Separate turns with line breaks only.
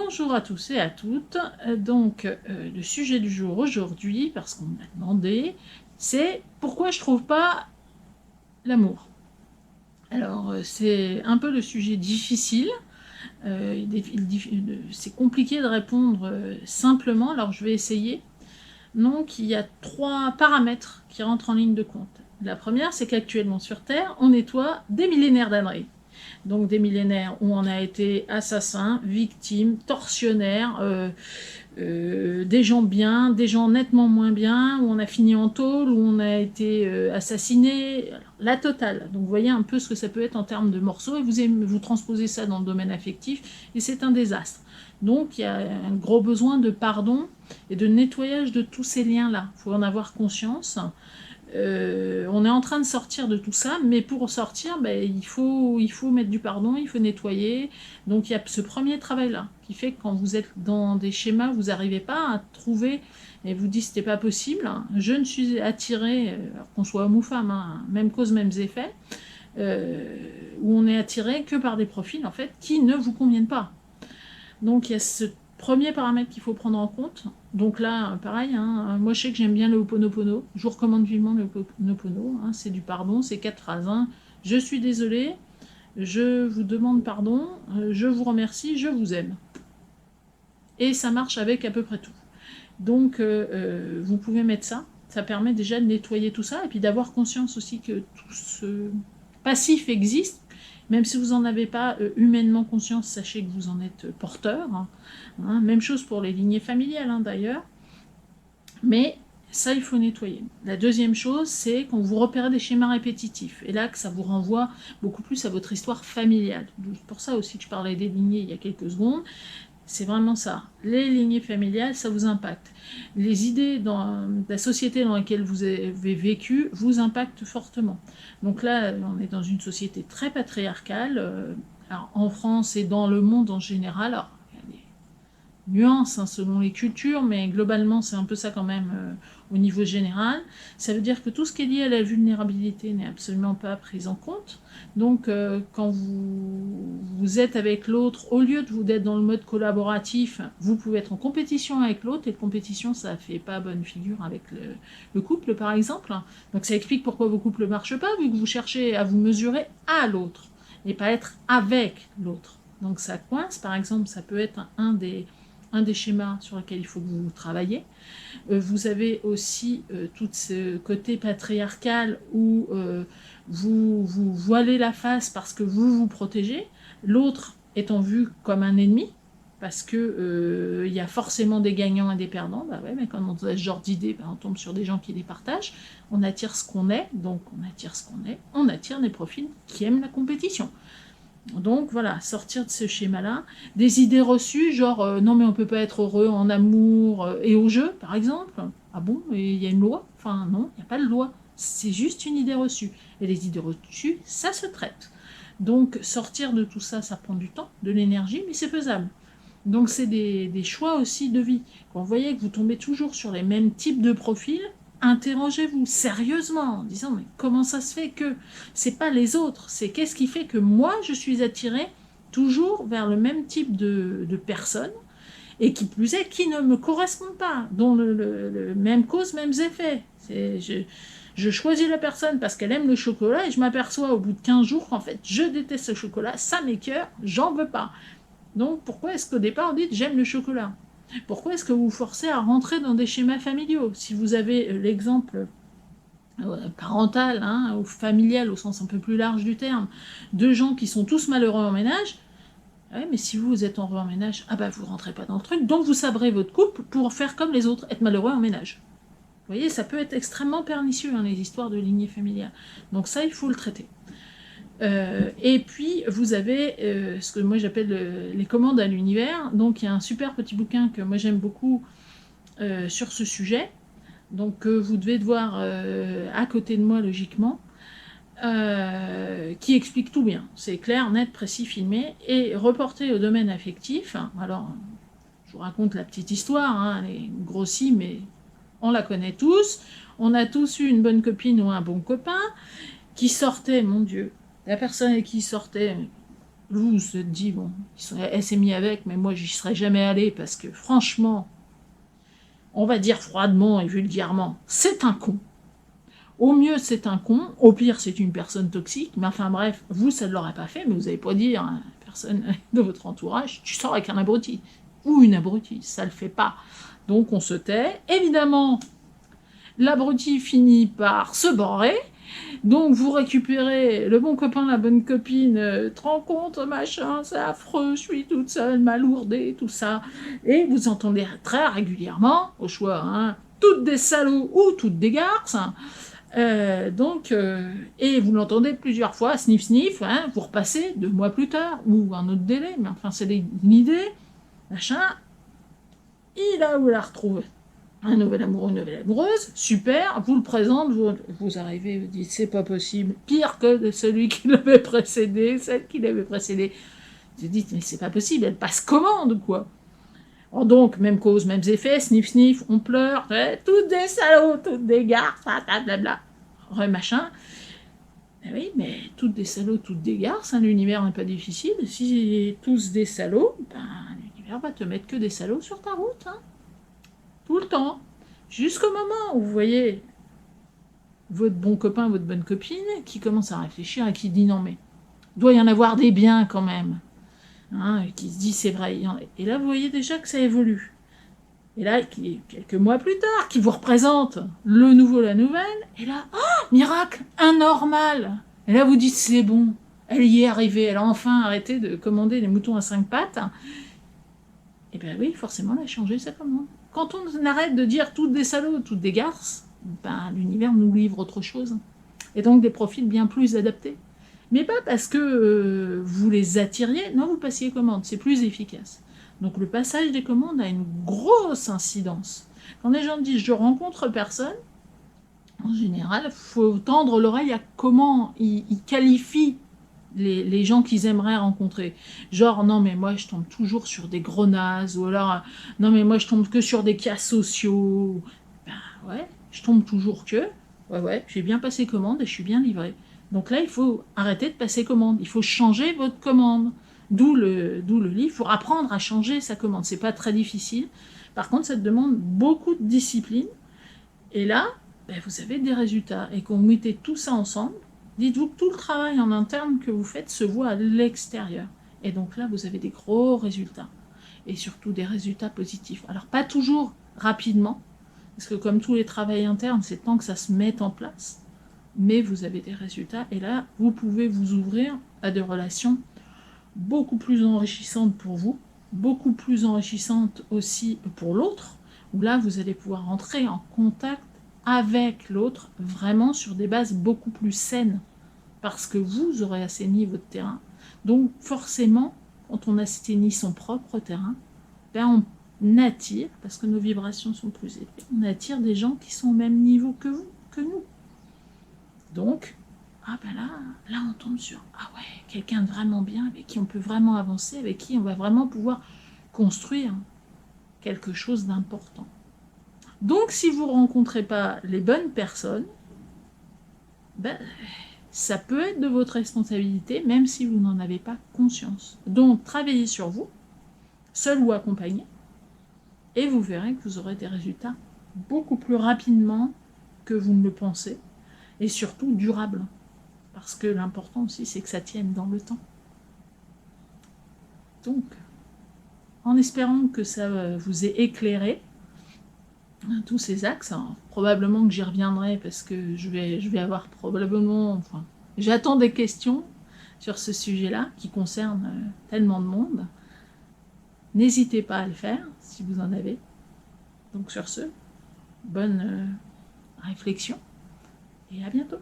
Bonjour à tous et à toutes. Le sujet du jour aujourd'hui, parce qu'on m'a demandé, c'est pourquoi je trouve pas l'amour. Alors, c'est un peu le sujet difficile. C'est compliqué de répondre simplement, alors je vais essayer. Donc, il y a 3 paramètres qui rentrent en ligne de compte. La première, c'est qu'actuellement sur Terre, on nettoie des millénaires d'années. Donc des millénaires où on a été assassin, victime, tortionnaire, des gens bien, des gens nettement moins bien, où on a fini en tôle, où on a été assassiné, la totale. Donc vous voyez un peu ce que ça peut être en termes de morceaux, et vous transposez ça dans le domaine affectif, et c'est un désastre. Donc il y a un gros besoin de pardon et de nettoyage de tous ces liens-là. Il faut en avoir conscience. On est en train de sortir de tout ça, mais pour sortir, il faut mettre du pardon, il faut nettoyer. Donc il y a ce premier travail-là, qui fait que quand vous êtes dans des schémas, vous n'arrivez pas à trouver, et vous dites c'était pas possible, je ne suis attiré, qu'on soit homme ou femme, même cause, mêmes effets, où on est attiré que par des profils en fait qui ne vous conviennent pas. Donc il y a ce premier paramètre qu'il faut prendre en compte. Donc là, pareil, moi je sais que j'aime bien le Ho'oponopono. Je vous recommande vivement le Ho'oponopono. C'est du pardon, c'est 4 phrases. Je suis désolée, je vous demande pardon, je vous remercie, je vous aime. Et ça marche avec à peu près tout. Donc vous pouvez mettre ça. Ça permet déjà de nettoyer tout ça et puis d'avoir conscience aussi que tout ce passif existe. Même si vous n'en avez pas humainement conscience, sachez que vous en êtes porteur. Même chose pour les lignées familiales d'ailleurs. Mais ça, il faut nettoyer. La deuxième chose, c'est quand vous repérez des schémas répétitifs. Et là, que ça vous renvoie beaucoup plus à votre histoire familiale. C'est pour ça aussi que je parlais des lignées il y a quelques secondes. C'est vraiment ça. Les lignées familiales, ça vous impacte. Les idées dans la société dans laquelle vous avez vécu vous impactent fortement. Donc là, on est dans une société très patriarcale, alors en France et dans le monde en général. Alors, il y a des nuances selon les cultures, mais globalement, c'est un peu ça quand même au niveau général. Ça veut dire que tout ce qui est lié à la vulnérabilité n'est absolument pas pris en compte. Donc, quand vous êtes avec l'autre, au lieu de vous être dans le mode collaboratif, vous pouvez être en compétition avec l'autre, et compétition, ça fait pas bonne figure avec le couple, par exemple. Donc, ça explique pourquoi vos couples ne marchent pas, vu que vous cherchez à vous mesurer à l'autre, et pas être avec l'autre. Donc, ça coince, par exemple, ça peut être un des schémas sur lesquels il faut que vous travaillez. Vous avez aussi tout ce côté patriarcal où vous voilez la face parce que vous vous protégez, l'autre étant vu comme un ennemi, parce que y a forcément des gagnants et des perdants. Mais quand on a ce genre d'idées, on tombe sur des gens qui les partagent. On attire ce qu'on est, donc on attire ce qu'on est, on attire des profils qui aiment la compétition. Donc voilà, sortir de ce schéma-là. Des idées reçues, genre non mais on peut pas être heureux en amour et au jeu, par exemple. Ah bon, il y a une loi? Enfin non, il n'y a pas de loi. C'est juste une idée reçue. Et les idées reçues, ça se traite. Donc sortir de tout ça, ça prend du temps, de l'énergie, mais c'est faisable. Donc c'est des choix aussi de vie. Quand vous voyez que vous tombez toujours sur les mêmes types de profils, interrogez-vous sérieusement en disant mais comment ça se fait que c'est pas les autres, c'est qu'est-ce qui fait que moi je suis attirée toujours vers le même type de personnes et qui plus est qui ne me correspondent pas, dont le même cause, mêmes effets. Je choisis la personne parce qu'elle aime le chocolat et je m'aperçois au bout de 15 jours qu'en fait je déteste le chocolat, ça m'écoeure, j'en veux pas. Donc pourquoi est-ce qu'au départ on dit j'aime le chocolat? Pourquoi est-ce que vous vous forcez à rentrer dans des schémas familiaux? Si vous avez l'exemple parental ou familial au sens un peu plus large du terme, de gens qui sont tous malheureux en ménage, mais si vous êtes heureux en ménage, vous rentrez pas dans le truc, donc vous sabrez votre couple pour faire comme les autres, être malheureux en ménage. Vous voyez, ça peut être extrêmement pernicieux, les histoires de lignée familiale. Donc ça, il faut le traiter. Et puis vous avez ce que moi j'appelle les commandes à l'univers. Donc il y a un super petit bouquin que moi j'aime beaucoup sur ce sujet, donc vous devez voir à côté de moi logiquement, qui explique tout bien. C'est clair, net, précis, filmé et reporté au domaine affectif. Alors je vous raconte la petite histoire, elle est grossie mais on la connaît tous. On a tous eu une bonne copine ou un bon copain qui sortait, mon Dieu, la personne avec qui sortait vous vous êtes dit, bon, elle s'est mise avec, mais moi, j'y serais jamais allée, parce que franchement, on va dire froidement et vulgairement, c'est un con. Au mieux, c'est un con, au pire, c'est une personne toxique, mais enfin bref, vous, ça ne l'aurait pas fait, mais vous n'allez pas dire à une personne de votre entourage, tu sors avec un abruti, ou une abrutie, ça ne le fait pas. Donc on se tait. Évidemment, l'abruti finit par se barrer, donc vous récupérez le bon copain, la bonne copine, te rends compte, machin, c'est affreux, je suis toute seule, malourdée, tout ça. Et vous entendez très régulièrement, au choix, hein, toutes des salauds ou toutes des garces. Et vous l'entendez plusieurs fois, sniff sniff, hein, vous repassez 2 mois plus tard, ou un autre délai, mais enfin c'est une idée, machin. Il a où la retrouve un nouvel amoureux, une nouvelle amoureuse, super, vous le présente, vous arrivez, vous dites c'est pas possible, pire que de celui qui l'avait précédé, celle qui l'avait précédé. Vous dites mais c'est pas possible, elle passe commande quoi. Oh, donc, même cause, mêmes effets, sniff sniff, on pleure, toutes des salauds, toutes des garces, blablabla, machin. Eh oui, mais toutes des salauds, toutes des garces, hein, l'univers n'est pas difficile, si tous des salauds, ben, l'univers va te mettre que des salauds sur ta route, hein. Tout le temps. Jusqu'au moment où vous voyez votre bon copain, votre bonne copine, qui commence à réfléchir et qui dit non mais, doit y en avoir des biens quand même. Hein, et qui se dit c'est vrai. Et là vous voyez déjà que ça évolue. Et là, quelques mois plus tard, qui vous représente le nouveau, la nouvelle, et là, oh, miracle, un normal. Et là vous dites c'est bon, elle y est arrivée, elle a enfin arrêté de commander les moutons à 5 pattes. Et bien oui, forcément, elle a changé sa commande. Quand on arrête de dire toutes des salauds, toutes des garces, ben, l'univers nous livre autre chose. Et donc des profils bien plus adaptés. Mais pas parce que vous les attiriez, non, vous passiez commande, c'est plus efficace. Donc le passage des commandes a une grosse incidence. Quand les gens disent « je rencontre personne », en général, il faut tendre l'oreille à comment ils qualifient les gens qu'ils aimeraient rencontrer. Genre, non, mais moi, je tombe toujours sur des gros nazes, ou alors, non, mais moi, je tombe que sur des cas sociaux. Ben ouais, je tombe toujours que, ouais, j'ai bien passé commande et je suis bien livré. Donc là, il faut arrêter de passer commande. Il faut changer votre commande. D'où le livre. Il faut apprendre à changer sa commande. C'est pas très difficile. Par contre, ça te demande beaucoup de discipline. Et là, ben, vous avez des résultats. Et quand vous mettez tout ça ensemble, dites-vous que tout le travail en interne que vous faites se voit à l'extérieur. Et donc là, vous avez des gros résultats. Et surtout des résultats positifs. Alors pas toujours rapidement, parce que comme tous les travails internes, c'est temps que ça se mette en place. Mais vous avez des résultats. Et là, vous pouvez vous ouvrir à des relations beaucoup plus enrichissantes pour vous, beaucoup plus enrichissantes aussi pour l'autre, où là, vous allez pouvoir entrer en contact avec l'autre, vraiment sur des bases beaucoup plus saines, parce que vous aurez assaini votre terrain. Donc forcément, quand on assainit son propre terrain, ben on attire, parce que nos vibrations sont plus élevées, on attire des gens qui sont au même niveau que vous, que nous. Donc, ah ben là on tombe sur, ah ouais, quelqu'un de vraiment bien, avec qui on peut vraiment avancer, avec qui on va vraiment pouvoir construire quelque chose d'important. Donc si vous ne rencontrez pas les bonnes personnes, ben, ça peut être de votre responsabilité, même si vous n'en avez pas conscience. Donc travaillez sur vous, seul ou accompagné, et vous verrez que vous aurez des résultats beaucoup plus rapidement que vous ne le pensez, et surtout durables. Parce que l'important aussi, c'est que ça tienne dans le temps. Donc, en espérant que ça vous ait éclairé, tous ces axes, alors, probablement que j'y reviendrai parce que je vais avoir probablement, enfin, j'attends des questions sur ce sujet-là qui concerne tellement de monde. N'hésitez pas à le faire si vous en avez. Donc sur ce, bonne réflexion et à bientôt.